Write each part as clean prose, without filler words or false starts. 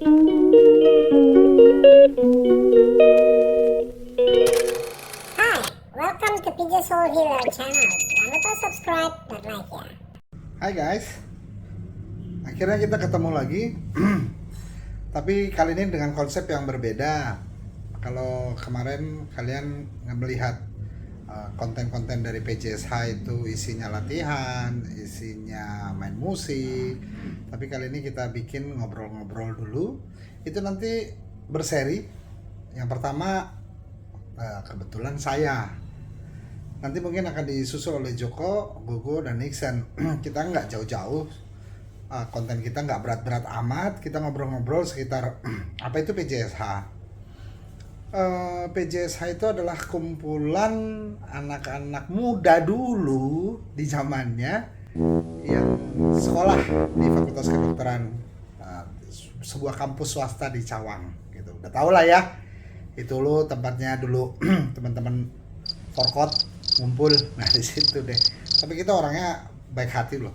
Hi, welcome to PJ Soul Healer channel. Jangan lupa subscribe dan like ya. Hai guys, akhirnya kita ketemu lagi. Tapi kali ini dengan konsep yang berbeda. Kalau kemarin kalian melihat konten-konten dari PJSH itu isinya latihan, isinya main musik. Tapi kali ini kita bikin ngobrol-ngobrol dulu. Itu nanti berseri. Yang pertama kebetulan saya. Nanti mungkin akan disusul oleh Joko, Gogo, dan Nixon. Kita nggak jauh-jauh, konten kita nggak berat-berat amat. Kita ngobrol-ngobrol sekitar apa itu PJSH. PJSH itu adalah kumpulan anak-anak muda dulu di zamannya yang sekolah di Fakultas Kedokteran, sebuah kampus swasta di Cawang. Gitu. Udah tau lah ya, itu lo tempatnya dulu teman-teman forkot ngumpul, nah di situ deh. Tapi kita orangnya baik hati loh,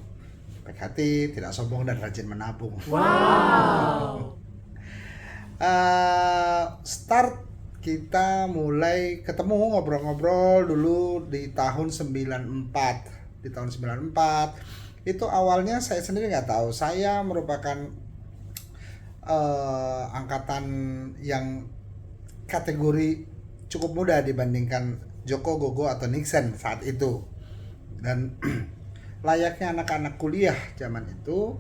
baik hati, tidak sombong dan rajin menabung. Wow. Start kita mulai ketemu ngobrol-ngobrol dulu di tahun 94. Di tahun 94 itu awalnya saya sendiri nggak tahu, saya merupakan angkatan yang kategori cukup muda dibandingkan Joko, Gogo, atau Nixon saat itu. Dan layaknya anak-anak kuliah zaman itu,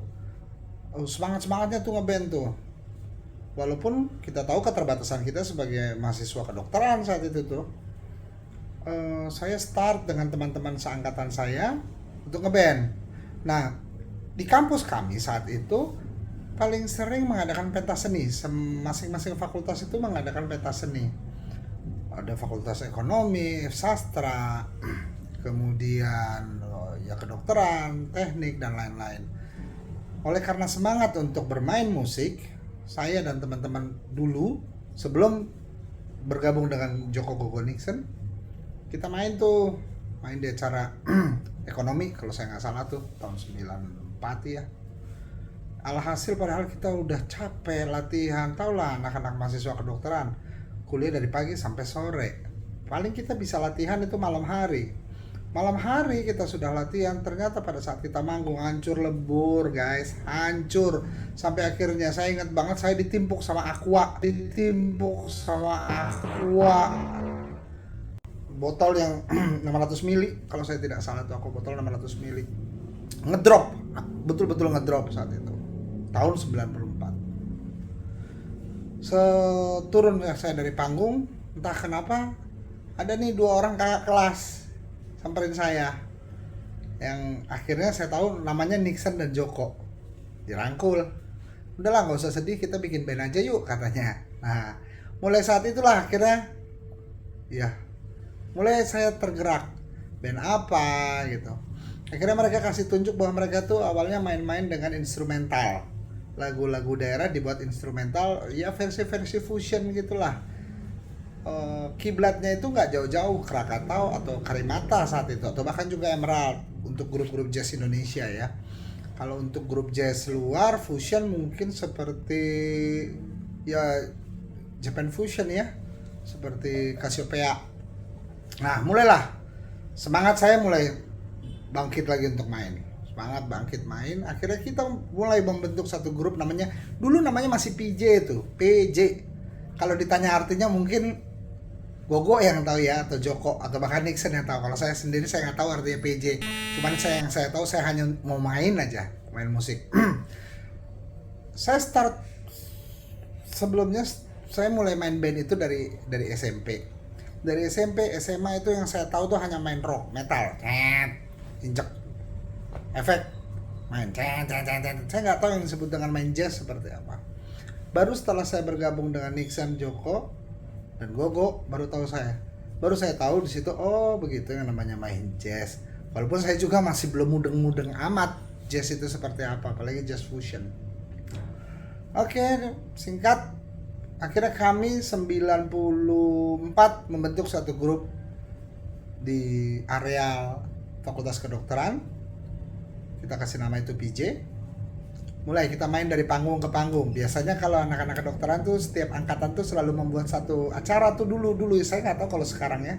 semangat-semangatnya tuh ngeband tuh. Walaupun kita tahu keterbatasan kita sebagai mahasiswa kedokteran saat itu tuh, saya start dengan teman-teman seangkatan saya untuk ngeband. Nah, di kampus kami saat itu paling sering mengadakan pentas seni. Masing-masing fakultas itu mengadakan pentas seni. Ada fakultas ekonomi, sastra, kemudian ya kedokteran, teknik, dan lain-lain. Oleh karena semangat untuk bermain musik, saya dan teman-teman dulu sebelum bergabung dengan Joko, Gogo, Nixon, kita main di acara ekonomi kalau saya nggak salah tuh tahun 94 ya. Alhasil padahal kita udah capek latihan, tau lah anak-anak mahasiswa kedokteran kuliah dari pagi sampai sore, paling kita bisa latihan itu malam hari kita sudah latihan. Ternyata pada saat kita manggung hancur lebur guys, hancur. Sampai akhirnya saya ingat banget, saya ditimpuk sama Aqua, botol yang 600 mili kalau saya tidak salah tuh, aku botol 600 mili ngedrop, betul-betul ngedrop saat itu tahun 94. Seturun ya saya dari panggung, entah kenapa ada nih dua orang kakak kelas samperin saya, yang akhirnya saya tahu namanya Nixon dan Joko. Dirangkul, udahlah nggak usah sedih, kita bikin band aja yuk katanya. Nah, mulai saat itulah akhirnya ya mulai saya tergerak, band apa gitu. Akhirnya mereka kasih tunjuk bahwa mereka tuh awalnya main-main dengan instrumental, lagu-lagu daerah dibuat instrumental, ya versi-versi fusion gitulah. Kiblatnya itu nggak jauh-jauh Krakatau atau Karimata saat itu, atau bahkan juga Emerald untuk grup-grup jazz Indonesia ya. Kalau untuk grup jazz luar fusion mungkin seperti ya Japan Fusion ya, seperti Cassiopeia. Nah, mulailah semangat saya mulai bangkit lagi untuk main. Semangat bangkit main. Akhirnya kita mulai membentuk satu grup namanya, dulu namanya masih PJ itu, PJ. Kalau ditanya artinya mungkin Gogo yang tahu ya, atau Joko, atau bahkan Nixon yang tahu. Kalau saya sendiri saya nggak tahu artinya PJ. Cuman yang saya tahu, saya hanya mau main aja, main musik. Saya start sebelumnya, saya mulai main band itu dari SMP. Dari SMP, SMA itu yang saya tahu tuh hanya main rock, metal, injek, efek, main, saya nggak tahu yang disebut dengan main jazz seperti apa. Baru setelah saya bergabung dengan Nixon, Joko, dan Gogo, baru saya tahu di situ, oh begitu yang namanya main jazz. Walaupun saya juga masih belum mudeng-mudeng amat jazz itu seperti apa, apalagi jazz fusion. Oke, singkat, akhirnya kami 94 membentuk satu grup di area Fakultas Kedokteran. Kita kasih nama itu PJ. Mulai kita main dari panggung ke panggung. Biasanya kalau anak-anak kedokteran tuh setiap angkatan tuh selalu membuat satu acara tuh dulu. Saya nggak tahu kalau sekarang ya.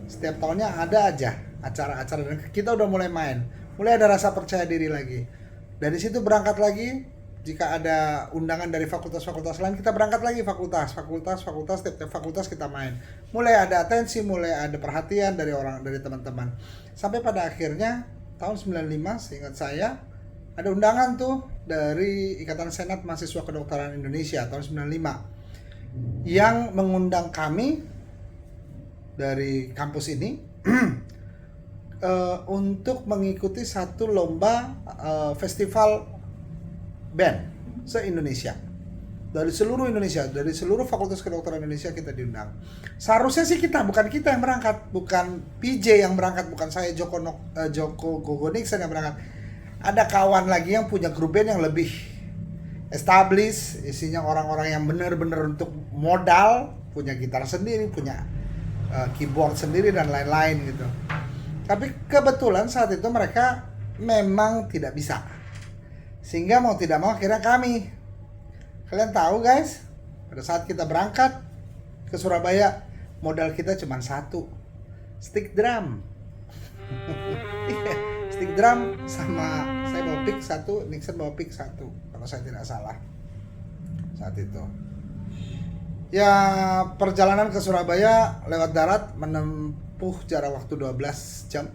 Setiap tahunnya ada aja acara-acara dan kita udah mulai main. Mulai ada rasa percaya diri lagi. Dari situ berangkat lagi. Jika ada undangan dari fakultas-fakultas lain, kita berangkat lagi fakultas, tiap fakultas kita main. Mulai ada atensi, mulai ada perhatian dari teman-teman. Sampai pada akhirnya tahun 95 seingat saya ada undangan tuh dari Ikatan Senat Mahasiswa Kedokteran Indonesia tahun 95 yang mengundang kami dari kampus ini untuk mengikuti satu lomba festival band se-Indonesia. Dari seluruh Indonesia, dari seluruh Fakultas Kedokteran Indonesia kita diundang. Seharusnya sih bukan kita yang berangkat, bukan PJ yang berangkat, bukan saya Joko Gogo Nixon yang berangkat. Ada kawan lagi yang punya grup band yang lebih established, isinya orang-orang yang benar-benar untuk modal, punya gitar sendiri, punya keyboard sendiri dan lain-lain gitu. Tapi kebetulan saat itu mereka memang tidak bisa. Sehingga mau tidak mau akhirnya kami. Kalian tahu guys, pada saat kita berangkat ke Surabaya, modal kita cuma satu, stick drum. Stick drum sama saya bawa pick satu, Nixon bawa pick satu, kalau saya tidak salah saat itu. Ya perjalanan ke Surabaya lewat darat menempuh jarak waktu 12 jam.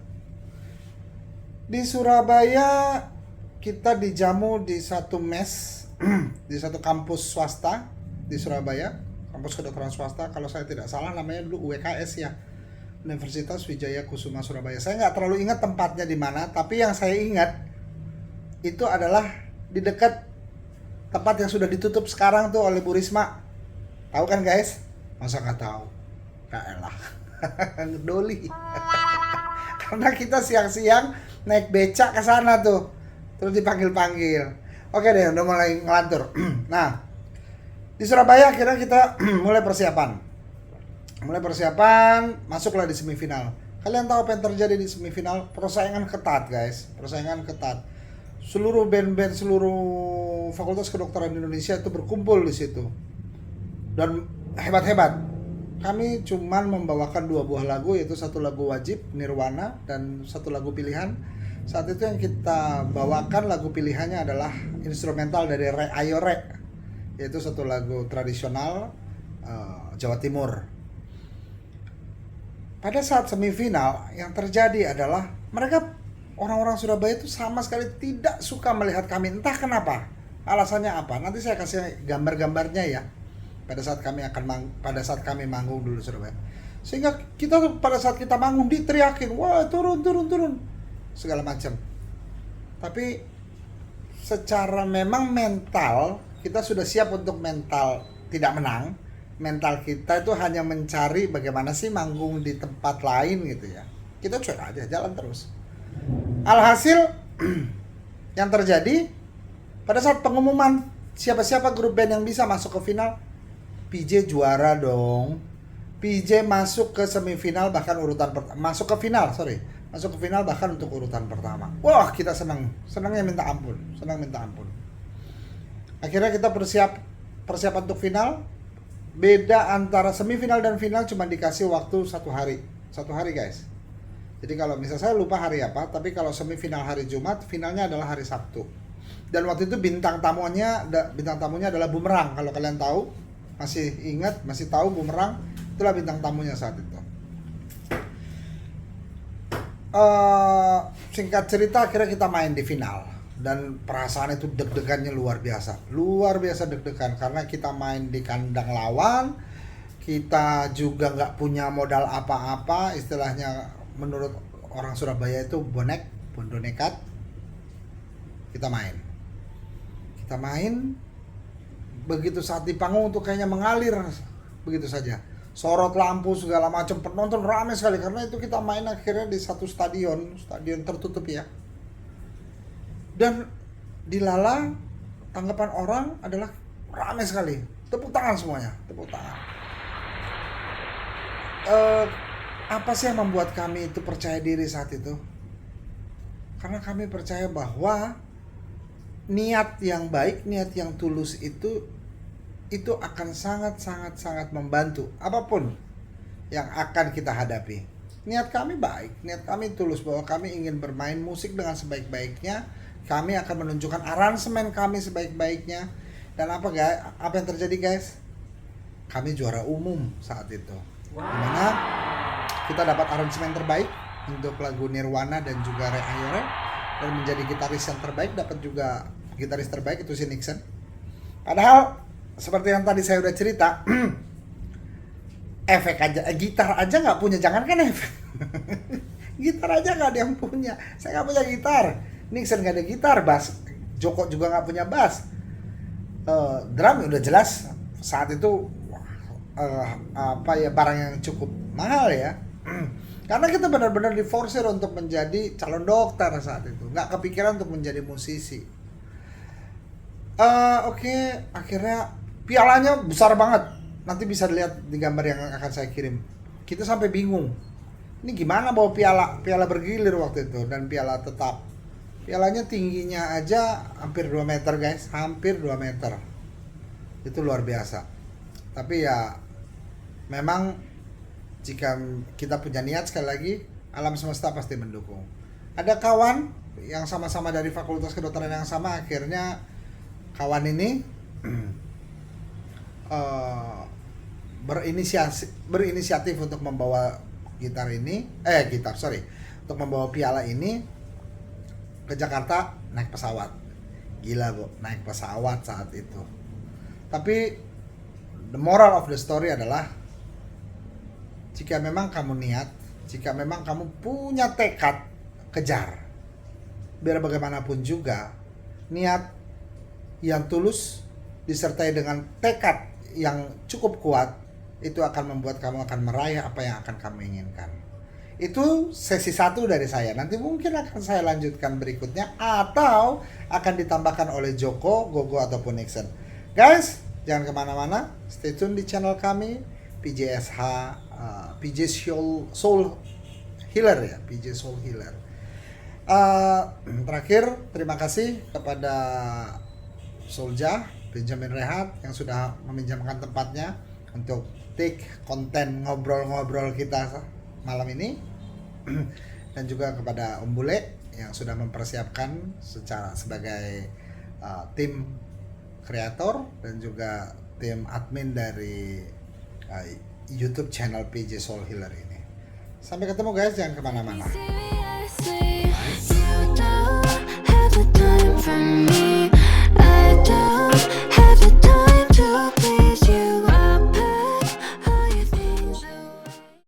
Di Surabaya kita dijamu di satu mes di satu kampus swasta di Surabaya, kampus kedokteran swasta kalau saya tidak salah namanya dulu UWKS ya, Universitas Wijaya Kusuma Surabaya. Saya nggak terlalu ingat tempatnya di mana, tapi yang saya ingat itu adalah di dekat tempat yang sudah ditutup sekarang tuh oleh Bu Risma. Tahu kan guys? Masa nggak tahu? Ya elah, ngedoli. Karena kita siang-siang naik becak ke sana tuh, terus dipanggil-panggil. Oke deh, udah mulai ngelantur. Nah, di Surabaya akhirnya kita mulai persiapan, masuklah di semifinal. Kalian tahu apa yang terjadi di semifinal? Persaingan ketat guys, persaingan ketat. Seluruh band-band seluruh Fakultas Kedokteran Indonesia itu berkumpul di situ. Dan hebat-hebat. Kami cuman membawakan 2 buah lagu, yaitu satu lagu wajib Nirwana dan satu lagu pilihan. Saat itu yang kita bawakan lagu pilihannya adalah instrumental dari Re Ayo Re, yaitu satu lagu tradisional Jawa Timur. Pada saat semifinal yang terjadi adalah mereka orang-orang Surabaya itu sama sekali tidak suka melihat kami, entah kenapa. Alasannya apa? Nanti saya kasih gambar-gambarnya ya. Pada saat kami manggung dulu di Surabaya. Sehingga kita tuh pada saat kita manggung diteriakin, "Wah, turun." Segala macam. Tapi secara memang mental kita sudah siap untuk mental tidak menang. Mental kita itu hanya mencari bagaimana sih manggung di tempat lain gitu ya. Kita cuek aja, jalan terus. Alhasil yang terjadi pada saat pengumuman siapa-siapa grup band yang bisa masuk ke final, PJ juara dong. PJ masuk ke semifinal bahkan masuk ke final bahkan untuk urutan pertama. Wah, kita senangnya minta ampun. Akhirnya kita persiapan untuk final. Beda antara semifinal dan final cuma dikasih waktu 1 hari guys. Jadi kalau misalnya saya lupa hari apa, tapi kalau semifinal hari Jumat, finalnya adalah hari Sabtu. Dan waktu itu bintang tamunya adalah Bumerang. Kalau kalian tahu, masih tahu Bumerang, itulah bintang tamunya saat itu. Singkat cerita akhirnya kita main di final dan perasaan itu deg-degannya luar biasa deg-degan karena kita main di kandang lawan, kita juga nggak punya modal apa-apa, istilahnya menurut orang Surabaya itu bondo nekat. Kita main begitu saat di panggung tuh kayaknya mengalir begitu saja. Sorot lampu segala macam, penonton ramai sekali karena itu kita main akhirnya di satu stadion tertutup ya. Dan dilala tanggapan orang adalah ramai sekali, tepuk tangan semuanya, tepuk tangan. Apa sih yang membuat kami itu percaya diri saat itu? Karena kami percaya bahwa niat yang baik, niat yang tulus itu akan sangat membantu apapun yang akan kita hadapi. Niat kami baik, niat kami tulus bahwa kami ingin bermain musik dengan sebaik-baiknya. Kami akan menunjukkan aransemen kami sebaik-baiknya. Dan apa guys? Apa yang terjadi guys? Kami juara umum saat itu. Dimana kita dapat aransemen terbaik untuk lagu Nirwana dan juga Ray Ayore, dan menjadi gitaris yang terbaik, dapat juga gitaris terbaik itu si Nixon. Padahal seperti yang tadi saya udah cerita, efek aja, gitar aja nggak punya, jangankan efek. Gitar aja nggak ada yang punya. Saya nggak punya gitar, Nixon nggak ada gitar, bass Joko juga nggak punya bass. Drum udah jelas saat itu barang yang cukup mahal ya. Karena kita benar-benar diforsir untuk menjadi calon dokter saat itu, nggak kepikiran untuk menjadi musisi. Oke, akhirnya pialanya besar banget. Nanti bisa dilihat di gambar yang akan saya kirim. Kita sampai bingung. Ini gimana bawa piala bergilir waktu itu, dan piala tetap. Pialanya tingginya aja hampir 2 meter guys, hampir 2 meter. Itu luar biasa. Tapi ya memang jika kita punya niat, sekali lagi alam semesta pasti mendukung. Ada kawan yang sama-sama dari fakultas kedokteran yang sama, akhirnya kawan ini berinisiatif untuk membawa untuk membawa piala ini ke Jakarta naik pesawat. Gila bu, naik pesawat saat itu. Tapi the moral of the story adalah, jika memang kamu niat, jika memang kamu punya tekad, kejar. Biar bagaimanapun juga, niat yang tulus disertai dengan tekad yang cukup kuat, itu akan membuat kamu akan meraih apa yang akan kamu inginkan. Itu sesi 1 dari saya. Nanti mungkin akan saya lanjutkan berikutnya, atau akan ditambahkan oleh Joko, Gogo, ataupun Nixon. Guys, jangan kemana-mana, stay tune di channel kami, PJ Soul Healer ya, PJ Soul Healer. Terakhir, terima kasih kepada Soulja Benjamin Rehat yang sudah meminjamkan tempatnya untuk take konten ngobrol-ngobrol kita malam ini, dan juga kepada Om Bule yang sudah mempersiapkan sebagai tim kreator dan juga tim admin dari YouTube channel PJ Soul Healer ini. Sampai ketemu guys, jangan kemana-mana. You don't have the time for me. I don't